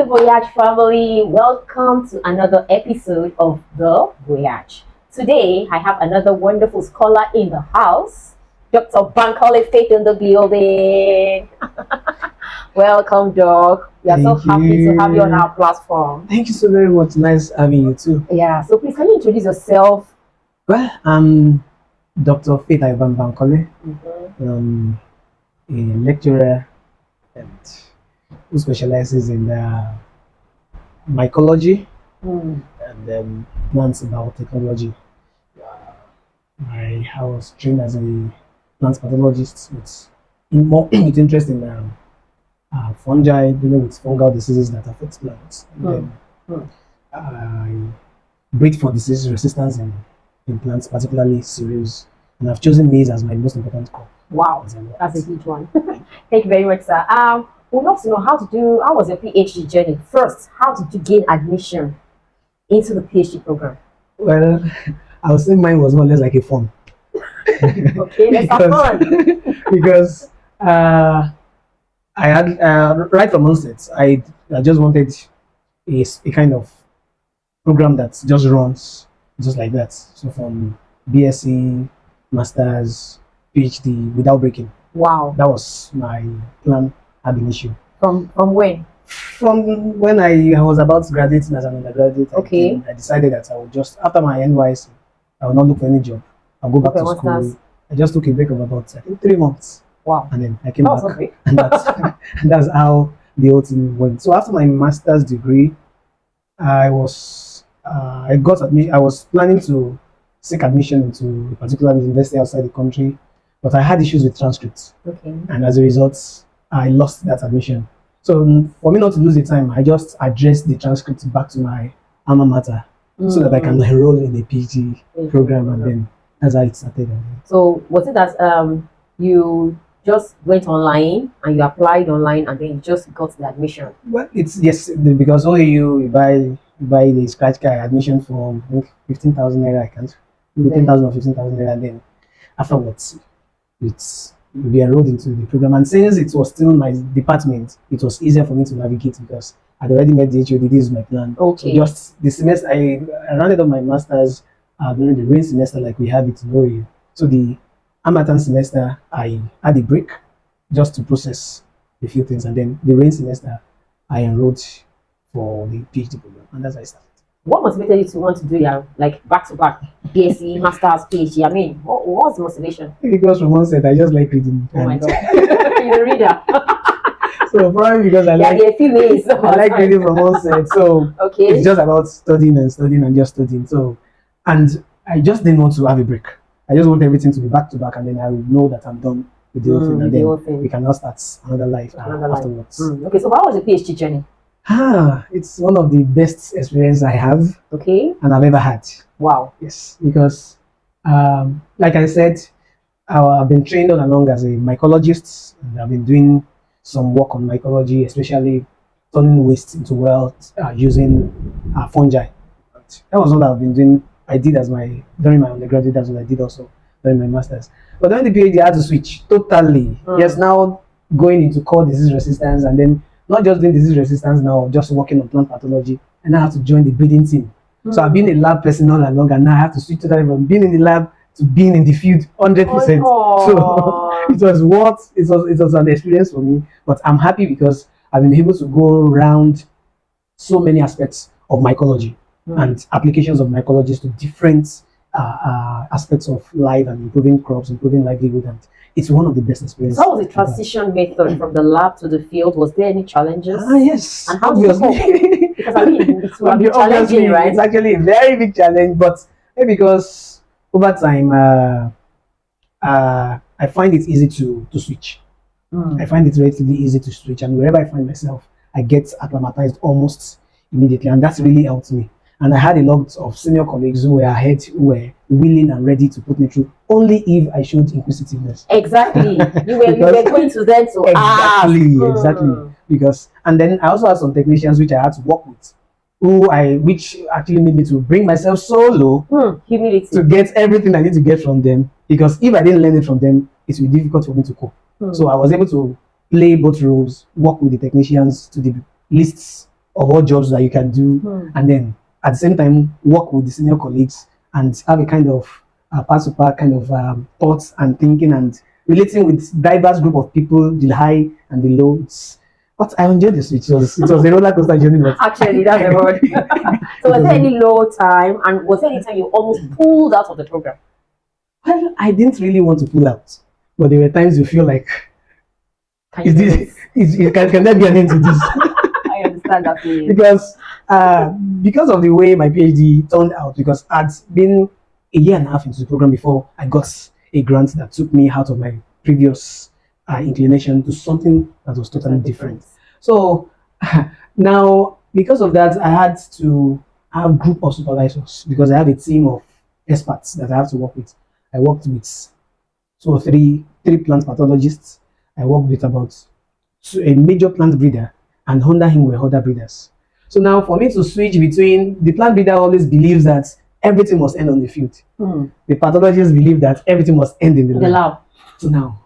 the Voyage family. Welcome to another episode of The Voyage. Today, I have another wonderful scholar in the house, Dr. Bankole Faith in the building. Welcome, Doc. We are so happy to have you on our platform. Thank you so very much. Nice having you too. Yeah, so please can you introduce yourself? Well, I'm Dr. Faith Bankole, a lecturer and who specializes in mycology and plant biotechnology. I was trained as a plant pathologist with interest in fungi, dealing with fungal diseases that affect plants. And then I breed for disease resistance in plants, particularly cereals. And I've chosen maize as my most important crop. Wow, that's a huge one. Thank you very much, sir. We'd love to know how was your PhD journey? First, how did you gain admission into the PhD program? Well, I would say mine was more or less like a fun. Okay, let's have fun. Because I had, right from onset, I just wanted a kind of program that just runs just like that. So from BSc, Masters, PhD without breaking. Wow. That was my plan ab initio. From when? From when I was about graduating as an undergraduate. Okay. I decided that I would just, after my NYC, I would not look for any job. I'll go back to school. Masters. I just took a break of about, I think, 3 months. Wow. And then I came back. And that's how the whole thing went. So after my master's degree, I got admission. I was planning to seek admission into a particular university outside the country, but I had issues with transcripts. Okay. And as a result, I lost that admission. So for me not to lose the time, I just addressed the transcript back to my alma mater so that I can enroll in a PhD program, and then that's how it started. So was it that you just went online and you applied online and then you just got the admission? Well, it's yes, because OAU you buy the scratch card admission for 15,000 naira. I can't 10,000 or 15,000 naira, and then afterwards you'll be enrolled into the program. And since it was still my department, it was easier for me to navigate because I'd already met the HOD. This is my plan. Okay. So just the semester, I rounded up my masters during the rain semester, like we have it in OAU. So the Harmattan semester, I had a break just to process a few things, and then the rain semester, I enrolled for the PhD program, and that's how I started. What motivated you to want to do your back to back BSc, Masters, PhD? I mean, what was the motivation? Because from onset, I just like reading. Oh my god, you're a reader. So probably because I like reading from onset. So okay, it's just about studying and just studying. So, and I just didn't want to have a break. I just want everything to be back to back, and then I will know that I'm done with the whole thing, and then we can now start another life afterwards. Okay, so how was the PhD journey? It's one of the best experiences I have. Okay. And I've ever had. Wow. Yes, because like I said, I've been trained all along as a mycologist, and I've been doing some work on mycology, especially turning waste into wealth using fungi. That was what I've been doing. I did during my undergraduate. That's what I did also during my masters. But during the PhD, I had to switch totally. Yes, now going into core disease resistance, and then not just doing disease resistance now, just working on plant pathology, and I have to join the breeding team. So I've been a lab person all along, and now I have to switch totally from being in the lab to being in the field 100%. So it was an experience for me, but I'm happy because I've been able to go around so many aspects of mycology and applications of mycology to different aspects of life and improving crops, improving livelihood, and it's one of the best experiences. So how was the transition method from the lab to the field? Was there any challenges? Yes. And how did you cope? Because I mean, it will be challenging, right? It's actually a very big challenge, but maybe because over time, I find it easy to switch. I find it relatively easy to switch, and wherever I find myself, I get acclimatized almost immediately, and that's really helped me. And I had a lot of senior colleagues who were ahead, who were willing and ready to put me through, only if I showed inquisitiveness. Exactly. You were going to them to ask. Exactly. Because, and then I also had some technicians which I had to work with, which actually made me to bring myself so low humility to get everything I need to get from them. Because if I didn't learn it from them, it would be difficult for me to cope. So I was able to play both roles, work with the technicians to the least of all jobs that you can do, and then at the same time work with the senior colleagues and have a kind of part-to-part kind of thoughts and thinking and relating with diverse group of people, the high and the low. But I enjoyed this. It was a roller coaster journey. But Actually, that's the word. So was there any low time, and was there any time you almost pulled out of the program? well, I didn't really want to pull out, but there were times you feel like, Can you is do this, this? can there be an end to this? I understand that feeling. Because of the way my PhD turned out, because I'd been a year and a half into the program before I got a grant that took me out of my previous inclination to something that was totally different. So now, because of that, I had to have group of supervisors because I have a team of experts that I have to work with. I worked with two or three plant pathologists. I worked with about a major plant breeder, and under him were other breeders. So now, for me to switch between the plant breeder always believes that everything must end on the field. The pathologists believe that everything must end in the lab. So now,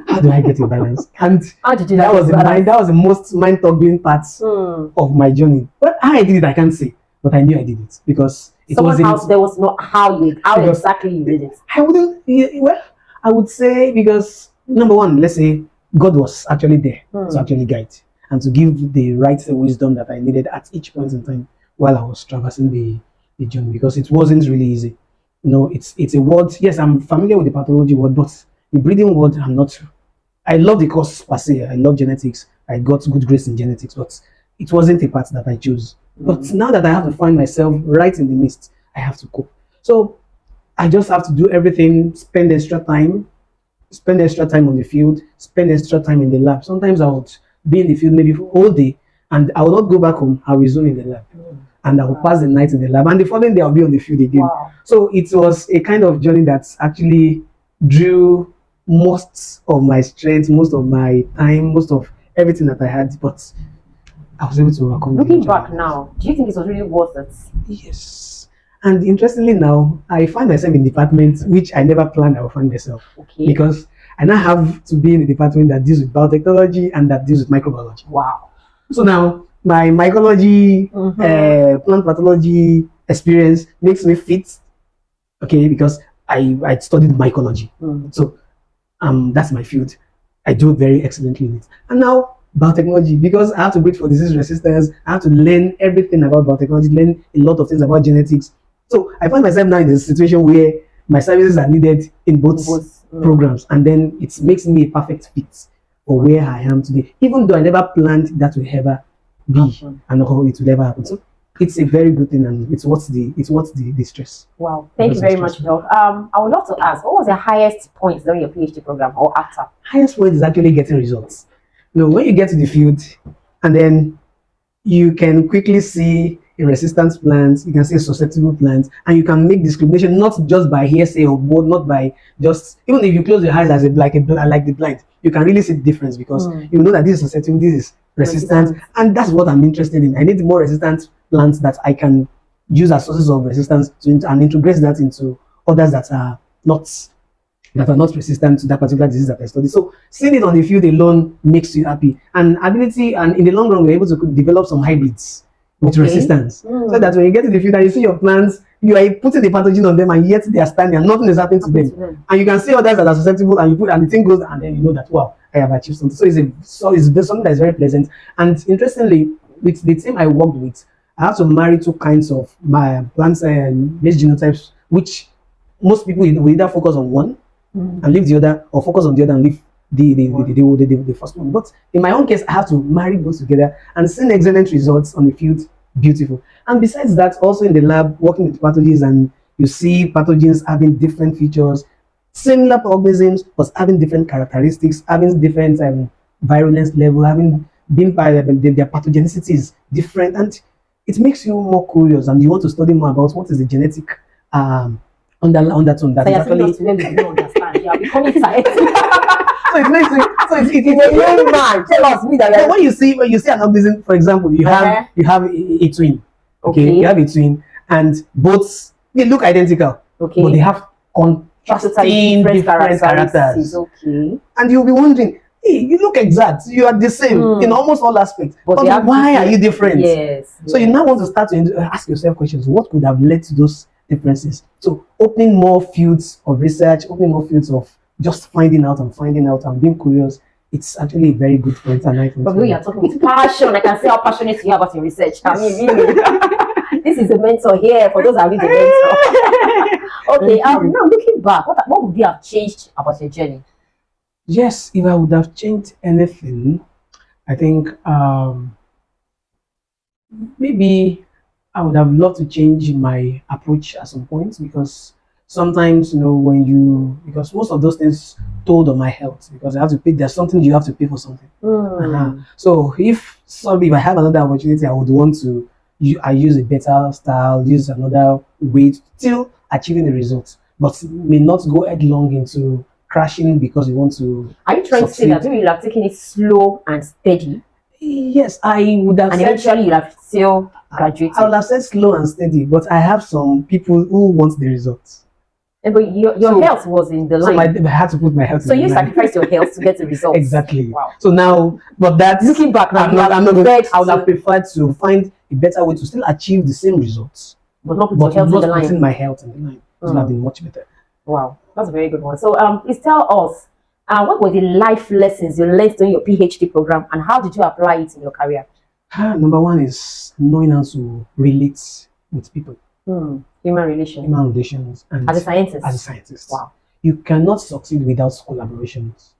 how do I get a balance? And How did you that get was the balance? that was the most mind-boggling part of my journey. But how I did it, I can't say, but I knew I did it because it Someone wasn't. else, there was no how Because- exactly you did it. I wouldn't. Well, I would say because number one, let's say God was actually there to actually guide and to give the right wisdom that I needed at each point in time while I was traversing the journey, because it wasn't really easy. It's a word. Yes, I'm familiar with the pathology word, but the breeding word, I'm not. I love the course per se. I love genetics. I got good grades in genetics, but it wasn't a path that I chose. But now that I have to find myself right in the midst, I have to cope. So I just have to do everything, spend extra time on the field, spend extra time in the lab. Sometimes I would be in the field maybe for all day, and I will not go back home. I'll resume in the lab, and I will pass the night in the lab, and the following day I'll be on the field again. Wow. So it was a kind of journey that actually drew most of my strength, most of my time, most of everything that I had, but I was able to overcome. Looking the back challenge. now, do you think it was really worth it? Yes. And interestingly now, I find myself in departments which I never planned I would find myself. Okay. Because I now have to be in a department that deals with biotechnology and that deals with microbiology. Wow. So now my mycology, plant pathology experience makes me fit. Okay, because I studied mycology. So that's my field. I do very excellently in it. And now biotechnology, because I have to wait for disease resistance, I have to learn everything about biotechnology, learn a lot of things about genetics. So I find myself now in a situation where my services are needed in both programs, and then it makes me a perfect fit for where I am today, even though I never planned that will ever be and how it will ever happen. So it's a very good thing, and it's worth the stress. Wow. Thank you very much, Doc. I would love to ask, what was the highest point during your PhD program or after? Highest point is actually getting results. When you get to the field and then you can quickly see a resistant plant, you can see a susceptible plant, and you can make discrimination not just by hearsay or both, not by just, even if you close your eyes as like the blind, you can really see the difference, because you know that this is susceptible, this is resistant, and that's what I'm interested in. I need more resistant plants that I can use as sources of resistance and integrate that into others that are not resistant to that particular disease that I study. So seeing it on the field alone makes you happy, and ability, and in the long run we're able to develop some hybrids with resistance, so that when you get to the field and you see your plants, you are putting the pathogen on them, and yet they are standing and nothing is happening to them, and you can see others that are susceptible, and you put, and the thing goes, and then you know that, wow, I have achieved something. So it's something that is very pleasant. And interestingly, with the team I worked with, I have to marry two kinds of my plants and based genotypes, which most people will either focus on one and leave the other, or focus on the other and leave the first one. But in my own case, I have to marry both together and seeing excellent results on the field. Beautiful. And besides that, also in the lab, working with pathogens, and you see pathogens having different features, similar organisms, but having different characteristics, having different virulence level, having been by their pathogenicity is different, and it makes you more curious, and you want to study more about what is the genetic undertone that So is actually. you don't understand. You are becoming scientific. So it makes you. So it's a young man. Tell us, me that. So when you see an organism, for example, you have a twin. Okay, you have a twin, and both they look identical. Okay, but they have contrasting different characters. Okay, and you'll be wondering, hey, you look exact. You are the same in almost all aspects. But But they have why are different- you different? Yes. So you now want to start to ask yourself questions. What could have led to those differences? So opening more fields of research, opening more fields of just finding out and being curious. It's actually a very good point. But when you're talking with passion, I can see how passionate you are about your research. I mean, really, this is a mentor here for those that need a mentor. Okay, now looking back, what would you have changed about your journey? Yes, if I would have changed anything, I think maybe I would have loved to change my approach at some point, because sometimes, because most of those things told on my health, because I have to pay, there's something you have to pay for something. So if I have another opportunity, I would want to I use a better style, use another way to still achieving the results, but may not go headlong into crashing because you want to. Are you trying to say that maybe you have taken it slow and steady? Yes, I would have and said, eventually you have still graduated. I would have said slow and steady, but I have some people who want the results. But your health was in the line. So I had to put my health. So you sacrificed your health to get the results. Exactly. Wow. So now, but that looking back now, I would have preferred to find a better way to still achieve the same results, but not put your health in the line. Putting my health in the line. It would have been much better. Wow, that's a very good one. So please tell us, what were the life lessons you learned during your PhD program, and how did you apply it in your career? Number one is knowing how to relate with people. Human relations. And as a scientist. As a scientist. Wow. You cannot succeed without collaborations.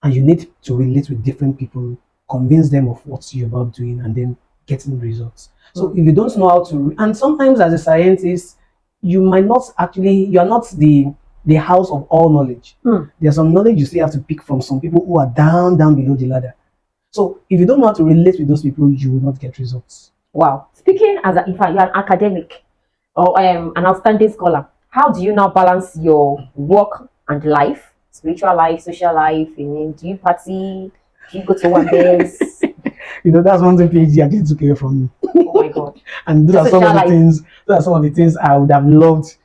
And you need to relate with different people, convince them of what you're about doing, and then getting results. So if you don't know how to, and sometimes as a scientist, you might not actually, you are not the house of all knowledge. There's some knowledge you still have to pick from some people who are down below the ladder. So if you don't know how to relate with those people, you will not get results. Wow. Speaking as if you're an academic or an outstanding scholar, how do you now balance your work and life, spiritual life, social life? I mean, do you party? Do you go to one days? That's one thing PhD actually took away from me. Oh my God. And those are some of the things I would have loved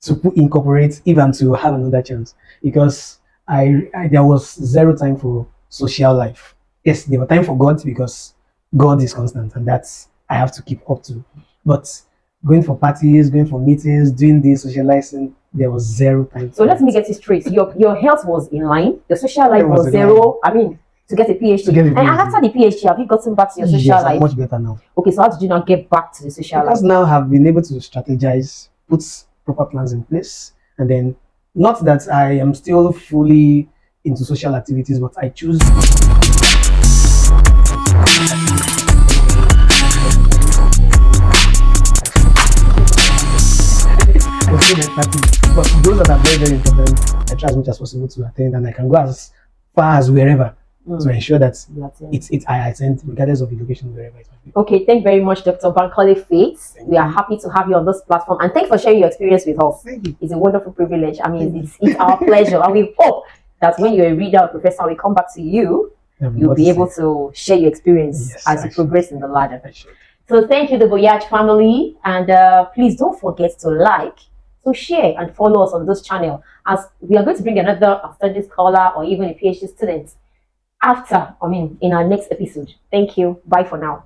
to incorporate even to have another chance, because there was zero time for social life. Yes, there was time for God, because God is constant, and that's I have to keep up to. But going for parties, going for meetings, doing this, socializing, there was zero time. So let me get it straight. Your health was in line, your social life was zero. I mean, to get a PhD. And after the PhD, have you gotten back to your social life? Yes, much better now. Okay, so how did you not get back to the social life? Because now I've been able to strategize, put proper plans in place, and then, not that I am still fully into social activities, but I choose. But those that are very, very important, I try as much as possible to attend, and I can go as far as wherever to ensure that I attend, regardless of the location, wherever it might be. Okay, thank you very much, Dr. Bankole Faith. We are happy to have you on this platform, and thanks for sharing your experience with us. Thank you. It's a wonderful privilege. I mean, it's our pleasure, and we hope that when you're a reader or professor, we come back to you, you'll be able to share your experience as you progress in the ladder. So thank you, the Voyage family, and please don't forget to like, to share, and follow us on this channel, as we are going to bring another outstanding scholar or even a PhD student in our next episode. Thank you. Bye for now.